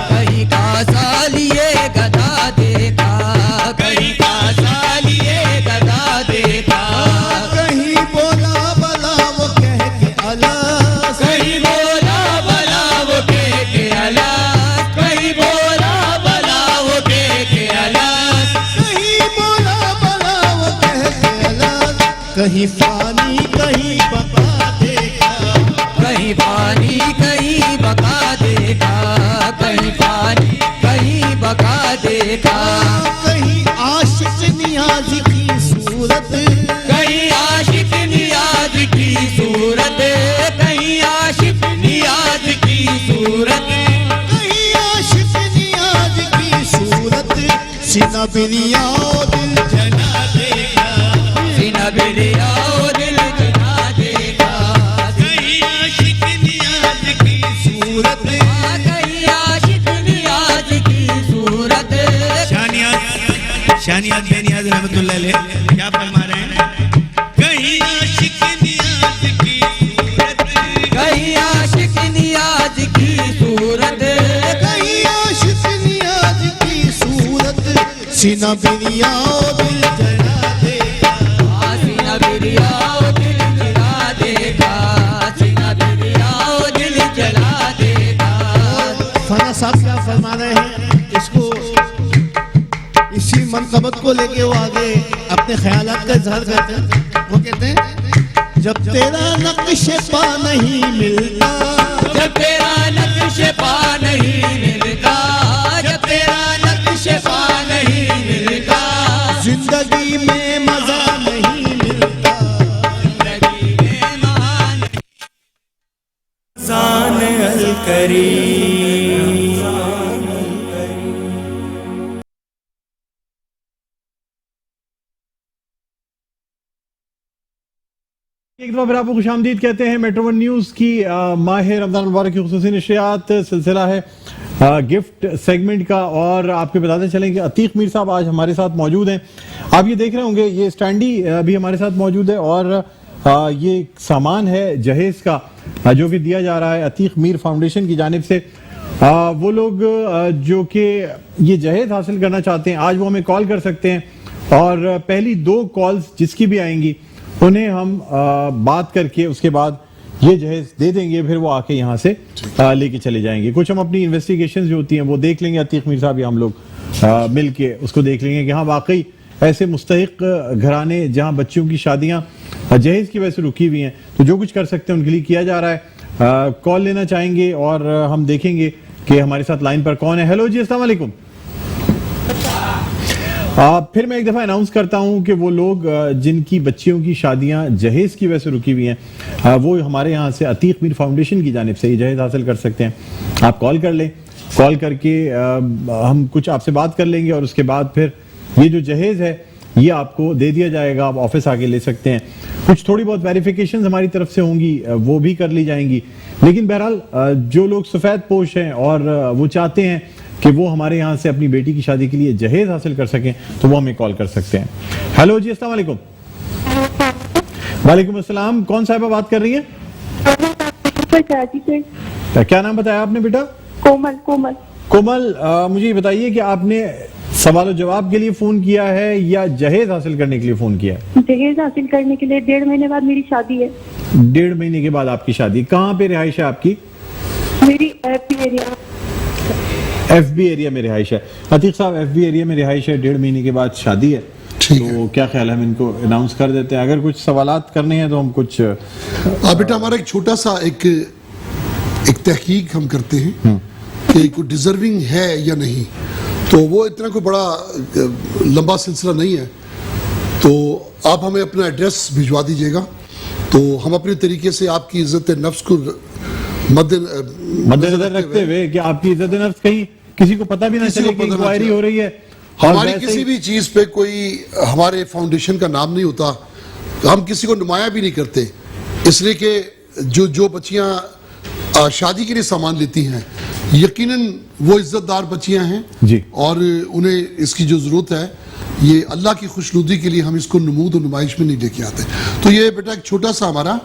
Speaker 7: کہیں کاسا لیے گدا دیکھا کہیں کاسا لیے گدا دیکھا
Speaker 1: کہیں بولا بلا وہ کہہ کے الس
Speaker 7: کہیں بولا بلا وہ کہہ کے الگ کہیں بولا بلا وہ کہہ کے الگ
Speaker 1: کہیں بولا بلا وہ کہیں فانی کہیں بقا دیکھا
Speaker 7: کہیں پانی کہیں بقا دیکھا کہیں پانی کہیں بقا دیکھا
Speaker 1: کہیں عاشق نیاز کی صورت
Speaker 7: کہیں عاشق نیاز کی صورت کہیں عاشق نیاز کی صورت
Speaker 1: کہیں عاشق نیاز کی صورت سینہ بنیا دل جلا دیکھا
Speaker 7: سینہ بلیا دل جلا دیکھا
Speaker 1: کہیں عاشق نیاز کی صورت
Speaker 7: کہیں عاشق نیاز کی صورت
Speaker 1: شانیات بے نیاز رحمت اللہ علیہ کیا فرما رہے ہیں کہیں عاشق نیاز کی صورت
Speaker 7: کہیں عاشق نیاز کی صورت
Speaker 1: کہیں عاشق نیاز کی صورت سینہ بنیا دل جلا دیکھا
Speaker 7: سینہ بلیا دل جلا دیکھا سینہ بلیا دل جلا دیکھا
Speaker 1: فنا صاحب کیا فرما رہے ہیں اس کو اسی منقبت کو لے کے وہ آگے اپنے خیالات کا اظہار کرتے ہیں وہ کہتے ہیں جب تیرا نقش پا نہیں ملتا
Speaker 7: جب تیرا نقش پا نہیں ملتا جب تیرا نقش پا نہیں ملتا
Speaker 1: زندگی میں مزہ نہیں ملتا
Speaker 7: زندگی میں مان
Speaker 6: سان الکریم
Speaker 2: ایک دفعہ پھر آپ کو خوش آمدید کہتے ہیں میٹرو ون نیوز کی ماہ رمضان مبارک کی خصوصی نشریات سلسلہ ہے گفٹ سیگمنٹ کا، اور آپ کو بتاتے چلیں کہ عتیق میر صاحب آج ہمارے ساتھ موجود ہیں. آپ یہ دیکھ رہے ہوں گے یہ اسٹینڈی بھی ہمارے ساتھ موجود ہے، اور یہ سامان ہے جہیز کا جو کہ دیا جا رہا ہے عتیق میر فاؤنڈیشن کی جانب سے. وہ لوگ جو کہ یہ جہیز حاصل کرنا چاہتے ہیں آج وہ ہمیں کال کر سکتے ہیں، اور پہلی 2 کالز جس کی بھی آئیں گی انہیں ہم بات کر کے اس کے بعد یہ جہیز دے دیں گے، پھر وہ آ کے یہاں سے لے کے چلے جائیں گے. کچھ ہم اپنی انویسٹیگیشنز جو ہوتی ہیں وہ دیکھ لیں گے عتیق میر صاحب یا ہم لوگ مل کے اس کو دیکھ لیں گے کہ ہاں واقعی ایسے مستحق گھرانے جہاں بچیوں کی شادیاں جہیز کی وجہ سے رکی ہوئی ہیں تو جو کچھ کر سکتے ہیں ان کے لیے کیا جا رہا ہے. کال لینا چاہیں گے اور ہم دیکھیں گے کہ ہمارے ساتھ لائن پر کون ہے. ہیلو جی، السلام علیکم. پھر میں ایک دفعہ اناؤنس کرتا ہوں کہ وہ لوگ جن کی بچیوں کی شادیاں جہیز کی وجہ سے رکی ہوئی ہیں وہ ہمارے یہاں سے عتیق میر فاؤنڈیشن کی جانب سے یہ جہیز حاصل کر سکتے ہیں. آپ کال کر لیں، کال کر کے ہم کچھ آپ سے بات کر لیں گے، اور اس کے بعد پھر یہ جو جہیز ہے یہ آپ کو دے دیا جائے گا. آپ آفس آ کے لے سکتے ہیں. کچھ تھوڑی بہت ویریفیکیشنز ہماری طرف سے ہوں گی وہ بھی کر لی جائیں گی، لیکن بہرحال جو لوگ سفید پوش ہیں اور وہ چاہتے ہیں کہ وہ ہمارے یہاں سے اپنی بیٹی کی شادی کے لیے جہیز حاصل کر سکیں تو وہ ہمیں کال کر سکتے ہیں. ہیلو جی، السلام علیکم. وعلیکم السلام. کون صاحبہ بات کر رہی ہیں؟ کیا نام بتایا آپ نے بیٹا؟
Speaker 8: کومل.
Speaker 2: کومل، مجھے یہ بتائیے کہ آپ نے سوال و جواب کے لیے فون کیا ہے یا جہیز حاصل کرنے کے لیے فون کیا ہے؟
Speaker 8: جہیز حاصل کرنے کے لیے 1.5 مہینے بعد میری شادی ہے.
Speaker 2: 1.5 مہینے کے بعد آپ کی شادی. کہاں پہ رہائش ہے آپ کی؟
Speaker 8: میری F B area.
Speaker 2: F B area میں رہائش ہے. عتیق صاحب ایف بی ایریا میں رہائش ہے، 1.5 مہینے کے بعد شادی ہے، تو کیا خیال ہے ہم ان کو اناؤنس کر دیتے ہیں؟ اگر کچھ سوالات کرنے ہیں تو ہم کچھ
Speaker 3: بیٹا ہمارا ایک چھوٹا سا ایک تحقیق ہم کرتے ہیں کہ کوئی ڈیزرونگ ہے یا نہیں، تو وہ اتنا کوئی بڑا لمبا سلسلہ نہیں ہے. تو آپ ہمیں اپنا ایڈریس بھجوا دیجیے گا تو ہم اپنے طریقے سے آپ کی عزت نفس کو مد
Speaker 2: نظر رکھتے ہوئے کہ آپ کی عزت نفس کہیں کسی کو پتہ بھی نہ چلے کہ انکوائری ہو رہی ہے.
Speaker 3: ہماری کسی بھی چیز پہ کوئی ہمارے فاؤنڈیشن کا نام نہیں ہوتا، ہم کسی کو نمایاں بھی نہیں کرتے، اس لیے کہ جو بچیاں شادی کے لیے سامان لیتی ہیں یقیناً وہ عزت دار بچیاں ہیں
Speaker 2: جی،
Speaker 3: اور انہیں اس کی جو ضرورت ہے یہ اللہ کی خوشنودی کے لیے ہم اس کو نمود و نمائش میں نہیں لے کے آتے. تو یہ بیٹا ایک چھوٹا سا ہمارا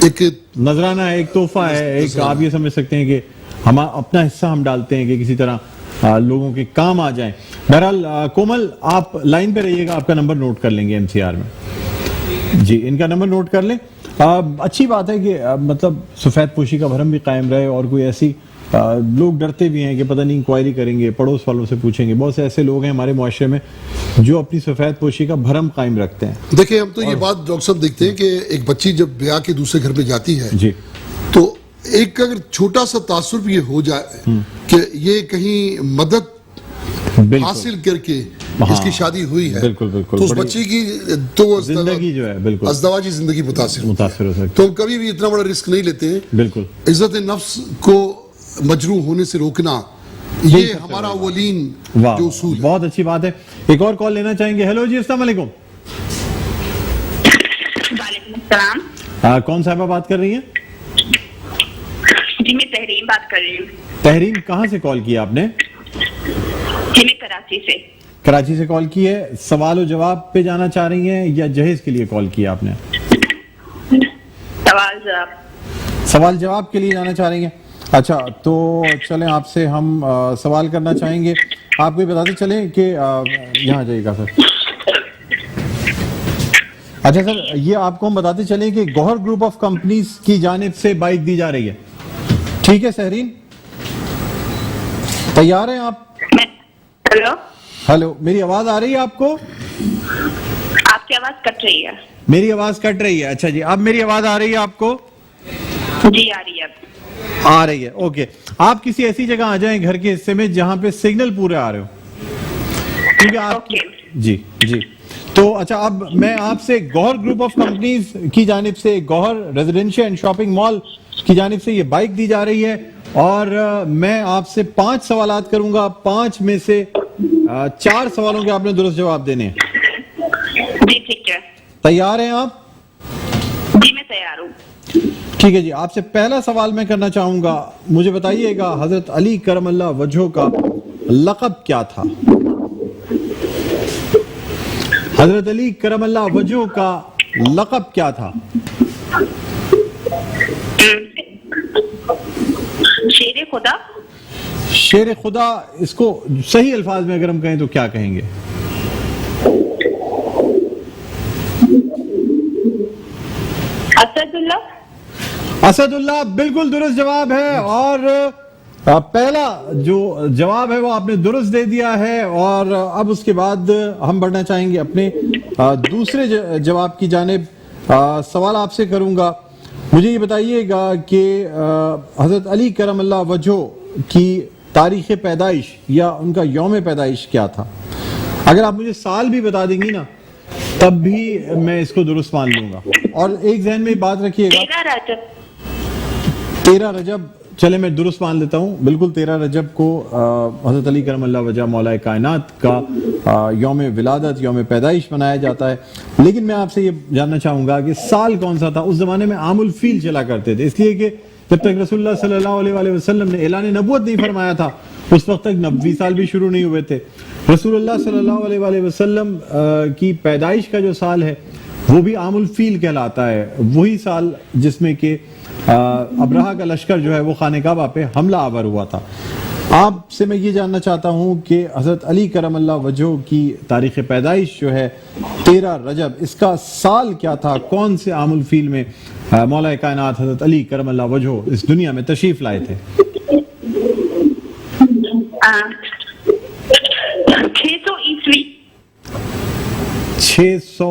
Speaker 3: ایک
Speaker 2: نذرانہ ہے، ایک تحفہ ہے، ایک آپ یہ سمجھ سکتے ہیں کہ ہم اپنا حصہ ہم ڈالتے ہیں کہ کسی طرح لوگوں کے کام آ جائیں. بہرحال کومل آپ لائن پہ رہیے گا، آپ کا نمبر نوٹ کر لیں گے MCR میں. جی، ان کا نمبر نوٹ کر لیں. اچھی بات ہے کہ مطلب سفید پوشی کا بھرم بھی قائم رہے اور کوئی ایسی لوگ ڈرتے بھی ہیں کہ پتہ نہیں انکوائری کریں گے، پڑوس والوں سے پوچھیں گے. بہت سے ایسے لوگ ہیں ہمارے معاشرے میں جو اپنی سفید پوشی کا بھرم قائم رکھتے ہیں.
Speaker 3: دیکھیں ہم تو یہ بات ڈاکٹر صاحب دیکھتے ہیں کہ ایک بچی جب بیاہ کے دوسرے گھر میں جاتی ہے
Speaker 2: جی
Speaker 3: تو ایک اگر چھوٹا سا تاثر بھی یہ ہو جائے کہ یہ کہیں مدد حاصل کر کے اس کی شادی ہوئی ہے
Speaker 2: بالکل بالکل
Speaker 3: تو اس بچی کی تو
Speaker 2: زندگی جو ہے بالکل
Speaker 3: ازدواجی زندگی متاثر
Speaker 2: ہو سکتی.
Speaker 3: تو ہم کبھی بھی اتنا بڑا رسک نہیں لیتے ہیں.
Speaker 2: بالکل
Speaker 3: عزت نفس کو مجروح ہونے سے روکنا یہ ہمارا اولین جو اصول ہے.
Speaker 2: بہت اچھی بات ہے. ایک اور کال لینا چاہیں گے. ہیلو جی السلام علیکم.
Speaker 9: وعلیکم السلام.
Speaker 2: کون صاحبہ بات کر رہی ہیں؟
Speaker 9: جی میں تحریم بات کر رہی ہوں.
Speaker 2: تحریم کہاں سے کال کیا آپ نے؟
Speaker 9: جی میں کراچی سے.
Speaker 2: کراچی سے کال کی ہے. سوال و جواب پہ جانا چاہ رہی ہیں یا جہیز کے لیے کال کیا آپ نے؟ سوال جواب کے لیے جانا چاہ رہی ہیں. اچھا تو چلیں آپ سے ہم سوال کرنا چاہیں گے. آپ کو بتاتے چلیں کہ یہاں جائیے گا سر. اچھا سر یہ آپ کو ہم بتاتے چلیں کہ گوہر گروپ آف کمپنیز کی جانب سے بائک دی جا رہی ہے. ٹھیک ہے سہرین تیار ہیں آپ؟
Speaker 9: ہیلو
Speaker 2: ہیلو میری آواز آ رہی ہے آپ کو؟
Speaker 9: آپ کی آواز کٹ رہی ہے.
Speaker 2: میری آواز کٹ رہی ہے. اچھا جی اب میری آواز آ رہی ہے آپ کو؟
Speaker 9: جی آ رہی ہے.
Speaker 2: آ رہی ہے. اوکے آپ کسی ایسی جگہ آ جائیں گھر کے حصے میں جہاں پہ سگنل پورے آ رہے ہو کیونکہ آپ جی جی تو اچھا اب میں آپ سے گوہر گروپ آف کمپنیز کی جانب سے گوہر ریزیڈینشل اینڈ شاپنگ مال کی جانب سے یہ بائک دی جا رہی ہے اور میں آپ سے 5 سوالات کروں گا. 5 میں سے 4 سوالوں کے آپ نے درست جواب دینے ہیں.
Speaker 9: جی ٹھیک ہے.
Speaker 2: تیار ہیں آپ؟
Speaker 9: جی میں تیار ہوں.
Speaker 2: ٹھیک ہے جی. آپ سے پہلا سوال میں کرنا چاہوں گا. مجھے بتائیے گا حضرت علی کرم اللہ وجہہ کا لقب کیا تھا؟ حضرت علی کرم اللہ وجہہ کا لقب کیا تھا؟
Speaker 9: شیر خدا.
Speaker 2: شیر خدا. اس کو صحیح الفاظ میں اگر ہم کہیں تو کیا کہیں گے؟
Speaker 9: اسد اللہ.
Speaker 2: اسد اللہ بالکل درست جواب ہے اور پہلا جو جواب ہے وہ آپ نے درست دے دیا ہے. اور اب اس کے بعد ہم بڑھنا چاہیں گے اپنے دوسرے جواب کی جانب. سوال آپ سے کروں گا. مجھے یہ بتائیے گا کہ حضرت علی کرم اللہ وجہہ کی تاریخ پیدائش یا ان کا یوم پیدائش کیا تھا؟ اگر آپ مجھے سال بھی بتا دیں گی نا تب بھی میں اس کو درست مان لوں گا. اور ایک ذہن میں بات رکھیے گا 13 رجب. چلے میں درست مان لیتا ہوں بالکل. 13 رجب کو حضرت علی کرم اللہ وجہہ مولا کائنات کا یوم ولادت یوم پیدائش منایا جاتا ہے. لیکن میں آپ سے یہ جاننا چاہوں گا کہ سال کون سا تھا؟ اس زمانے میں عام الفیل چلا کرتے تھے اس لیے کہ جب تک رسول اللہ صلی اللہ علیہ وآلہ وسلم نے اعلان نبوت نہیں فرمایا تھا اس وقت تک 90 سال بھی شروع نہیں ہوئے تھے. رسول اللہ صلی اللہ علیہ وآلہ وسلم کی پیدائش کا جو سال ہے وہ بھی عام الفیل کہلاتا ہے. وہی سال جس میں کہ ابرہہ کا لشکر جو ہے وہ خانہ کعبہ پہ حملہ آور ہوا تھا. آپ سے میں یہ جاننا چاہتا ہوں کہ حضرت علی کرم اللہ وجہہ کی تاریخ پیدائش جو ہے 13 رجب اس کا سال کیا تھا؟ کون سے عام الفیل میں مولا کائنات حضرت علی کرم اللہ وجہہ اس دنیا میں تشریف لائے تھے؟
Speaker 9: 600 عیسوی.
Speaker 2: 600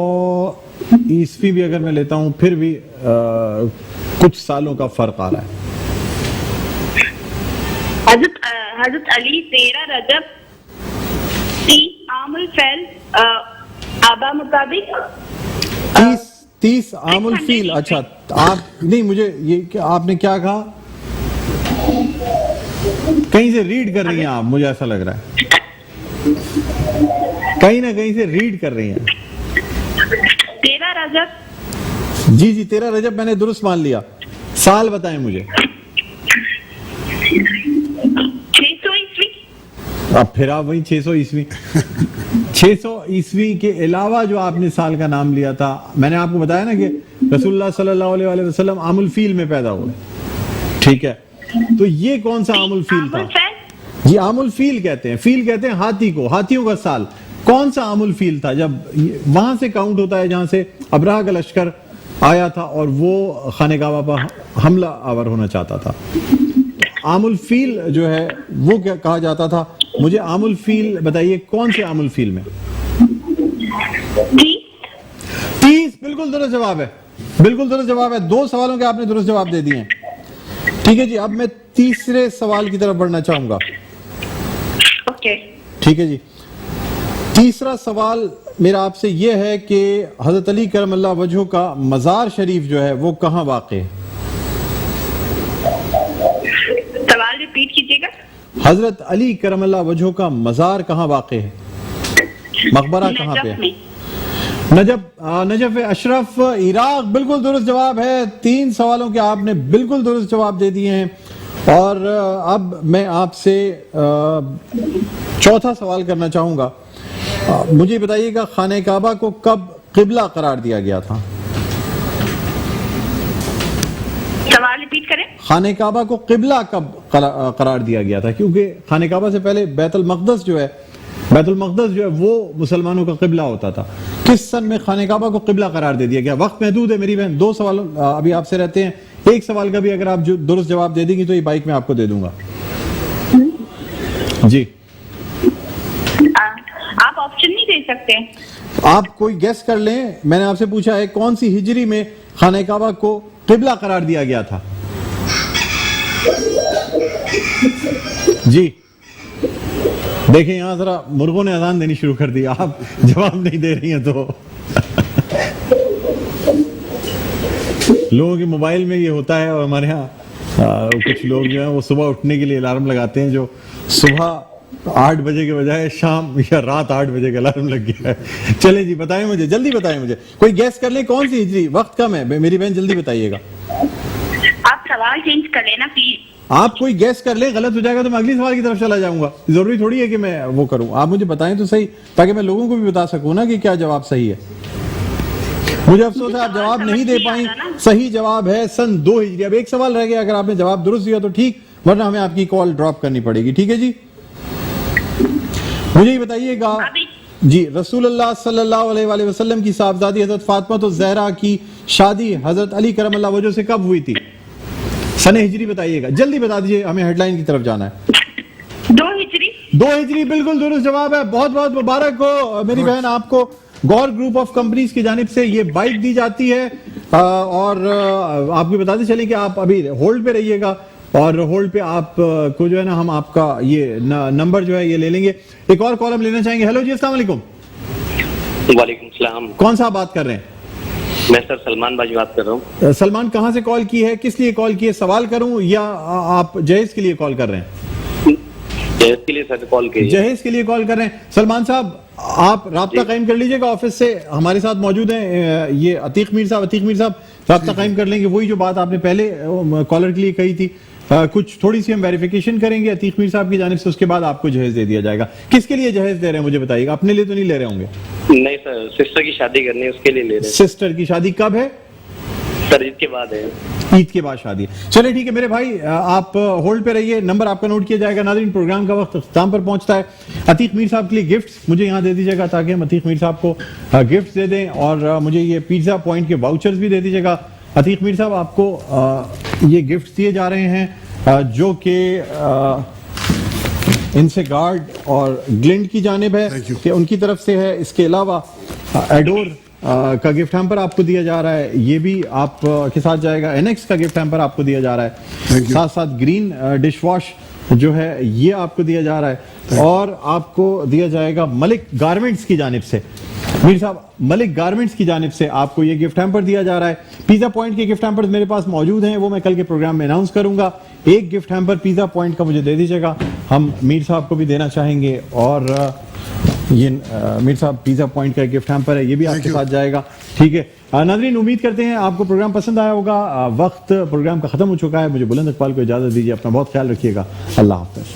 Speaker 2: عیسوی بھی اگر میں لیتا ہوں پھر بھی کچھ سالوں کا فرق آ رہا ہے.
Speaker 9: حضرت علی 13 رجب 30 عام الفیل آبا مطابق
Speaker 2: 30 عام الفیل. اچھا آپ نہیں مجھے یہ کہ آپ نے کیا کہا؟ کہیں سے ریڈ کر رہی ہیں آپ؟ مجھے ایسا لگ رہا ہے کہیں نہ کہیں سے ریڈ کر رہی ہیں.
Speaker 9: 13 رجب.
Speaker 2: جی جی 13 رجب میں نے درست مان لیا. سال بتائیں مجھے.
Speaker 9: 600 عیسوی.
Speaker 2: اب پھر آپ وہی 600 عیسوی. 600 عیسوی کے علاوہ جو آپ نے سال کا نام لیا تھا میں نے آپ کو بتایا نا کہ رسول اللہ صلی اللہ علیہ وآلہ وسلم عام الفیل میں پیدا ہوئے. ٹھیک ہے تو یہ کون سا عام الفیل تھا؟ جی عام الفیل کہتے ہیں. فیل کہتے ہیں ہاتھی کو. ہاتھیوں کا سال. کون سا عام الفیل تھا جب وہاں سے کاؤنٹ ہوتا ہے جہاں سے ابرہہ کا لشکر آیا تھا اور وہ خانہ کعبہ پر حملہ آور ہونا چاہتا تھا؟ عام الفیل جو ہے وہ کیا کہا جاتا تھا؟ مجھے عام الفیل بتائیے، کون سے عام الفیل میں؟ 30 بالکل درست جواب ہے، بالکل درست جواب ہے. 2 سوالوں کے آپ نے درست جواب دے دیے ہیں. ٹھیک ہے جی، اب میں تیسرے سوال کی طرف بڑھنا چاہوں گا.
Speaker 9: اوکے.
Speaker 2: ٹھیک ہے جی، تیسرا سوال میرا آپ سے یہ ہے کہ حضرت علی کرم اللہ وجہہ کا مزار شریف جو ہے وہ کہاں واقع ہے؟
Speaker 9: سوال ریپیٹ کیجیے گا.
Speaker 2: حضرت علی کرم اللہ وجہہ کا مزار کہاں واقع ہے؟ مقبرہ کہاں پہ ہے؟ Najaf Ashraf, Iraq. بالکل درست جواب ہے. 3 سوالوں کے آپ نے بالکل درست جواب دے دیے ہیں. اور اب میں آپ سے چوتھا سوال کرنا چاہوں گا. مجھے بتائیے گا خانہ کعبہ کو کب قبلہ قرار دیا گیا تھا؟
Speaker 9: سوال ریپیٹ کریں.
Speaker 2: خانہ کعبہ کو قبلہ کب قرار دیا گیا تھا؟ کیونکہ خانہ کعبہ سے پہلے بیت المقدس جو ہے وہ مسلمانوں کا قبلہ ہوتا تھا. کس سن میں خانہ کعبہ کو قبلہ قرار دے دیا گیا؟ وقت محدود ہے میری بہن. 2 سوال ابھی آپ سے رہتے ہیں. 1 سوال کا بھی اگر آپ درست جواب دے دیں گی تو یہ بائک میں آپ کو دے دوں گا. جی
Speaker 9: آپ آپشن نہیں دے سکتے.
Speaker 2: آپ کوئی گیس کر لیں. میں نے آپ سے پوچھا ہے کون سی ہجری میں خانہ کعبہ کو قبلہ قرار دیا گیا تھا؟ جی دیکھیں یہاں ذرا مرغوں نے اذان دینی شروع کر دی. آپ جواب نہیں دے رہی ہیں تو لوگوں کے موبائل میں یہ ہوتا ہے. اور ہمارے ہاں کچھ لوگ جو ہیں وہ صبح اٹھنے کے لیے الارم لگاتے ہیں جو صبح 8 بجے کے بجائے شام یا رات 8 بجے کا الارم لگ گیا ہے. چلیں جی بتائیں مجھے، جلدی بتائیں مجھے. کوئی گیس کر لیں کون سی ہجری؟ وقت کم ہے میری بہن، جلدی بتائیے گا.
Speaker 9: آپ سوال چینج کر لینا پلیز.
Speaker 2: آپ کوئی گیس کر لیں، غلط ہو جائے گا تو میں اگلی سوال کی طرف چلا جاؤں گا. ضروری تھوڑی ہے کہ میں وہ کروں. آپ مجھے بتائیں تو صحیح، تاکہ میں لوگوں کو بھی بتا سکوں نا کہ کیا جواب صحیح ہے. مجھے افسوس ہے آپ جواب نہیں دے پائیں. صحیح جواب ہے سن 2 ہجری. اب 1 سوال رہ گیا، اگر آپ نے جواب درست دیا تو ٹھیک، ورنہ ہمیں آپ کی کال ڈراپ کرنی پڑے گی. ٹھیک ہے جی، مجھے یہ بتائیے گا جی، رسول اللہ صلی اللہ علیہ وآلہ وسلم کی صاحبزادی حضرت فاطمہ الزہرا کی شادی حضرت علی کرم اللہ وجہہ سے کب ہوئی تھی؟ سن ہجری بتائیے گا، جلدی بتا دیجئے، ہمیں ہیڈ لائن کی طرف جانا ہے.
Speaker 9: 2 ہجری.
Speaker 2: 2 ہجری بالکل درست جواب ہے. بہت بہت مبارک ہو میری بہن. آپ کو گور گروپ آف کمپنیز کی جانب سے یہ بائک دی جاتی ہے. اور آپ کو بتاتے چلیں کہ آپ ابھی ہولڈ پہ رہیے گا، اور ہولڈ پہ آپ کو جو ہے نا ہم آپ کا یہ نمبر جو ہے یہ لے لیں گے. ایک اور کال ہم لینا چاہیں گے. ہیلو جی، السلام علیکم.
Speaker 10: وعلیکم السلام.
Speaker 2: کون صاحب بات کر رہے ہیں؟
Speaker 10: میں سر سلمان بھائی بات کر رہا ہوں.
Speaker 2: سلمان کہاں سے کال کی ہے؟ کس لیے کال کی ہے؟ سوال کروں یا آپ جہیز کے لیے کال کر رہے ہیں؟
Speaker 10: جہیز کے لیے سر کال کی.
Speaker 2: جہیز کے لیے کال کر رہے ہیں. سلمان صاحب آپ رابطہ قائم کر لیجئے گا آفس سے. ہمارے ساتھ موجود ہیں یہ عتیق میر صاحب رابطہ قائم کر لیں گے. وہی جو بات آپ نے پہلے کالر کے لیے کہی تھی، کچھ تھوڑی سی ہم ویریفیکیشن کریں گے عتیق میر صاحب کی جانب سے، اس کے بعد آپ کو جہیز دے دیا جائے گا. کس کے لیے جہیز دے رہے ہیں مجھے بتائیے گا؟ اپنے لیے تو نہیں لے رہے ہوں گے؟
Speaker 10: نہیں سر، سسٹر کی شادی کرنی ہے، اس کے لیے لے رہے ہیں.
Speaker 2: سسٹر کی شادی کب ہے؟
Speaker 10: سر عید کے بعد ہے.
Speaker 2: عید کے بعد شادی ہے. چلے ٹھیک ہے میرے بھائی، آپ ہولڈ پہ رہیے، نمبر آپ کا نوٹ کیا جائے گا. ناظرین پروگرام کا وقت اختتام پر پہنچتا ہے. عتیق میر صاحب کے لیے گفٹس مجھے یہاں دے دیجیے گا تاکہ ہم عتیق میر صاحب کو گفٹس دے دیں، اور مجھے یہ پیزا پوائنٹ کے واؤچرز بھی دے دیجیے گا. عتیق میر صاحب آپ کو یہ گفٹس دیے جا رہے ہیں جو کہ ان سے گارڈ اور گلینڈ کی جانب ہے کہ ان کی طرف سے ہے. اس کے علاوہ ایڈور کا گفٹ ہیمپر آپ کو دیا جا رہا ہے، یہ بھی آپ کے ساتھ جائے گا. اینیکس کا گفٹ ہیمپر آپ کو دیا جا رہا ہے. ساتھ ساتھ گرین ڈش واش جو ہے یہ آپ کو دیا جا رہا ہے. اور آپ کو دیا جائے گا ملک گارمنٹس کی جانب سے. میر صاحب ملک گارمنٹس کی جانب سے آپ کو یہ گفٹ ہیمپر دیا جا رہا ہے. پیزا پوائنٹ کے گفٹ ہیمپر میرے پاس موجود ہیں، وہ میں کل کے پروگرام میں اناؤنس کروں گا. ایک گفٹ ہیمپر پیزا پوائنٹ کا مجھے دے دیجیے گا، ہم میر صاحب کو بھی دینا چاہیں گے. اور یہ میر صاحب پیزا پوائنٹ کا گفٹ ہیمپر ہے، یہ بھی آپ کے ساتھ جائے گا. ٹھیک ہے ناظرین، امید کرتے ہیں آپ کو پروگرام پسند آیا ہوگا. وقت پروگرام کا ختم ہو چکا ہے. مجھے بلند اقبال کو اجازت دیجیے. اپنا بہت خیال رکھیے گا. اللہ حافظ.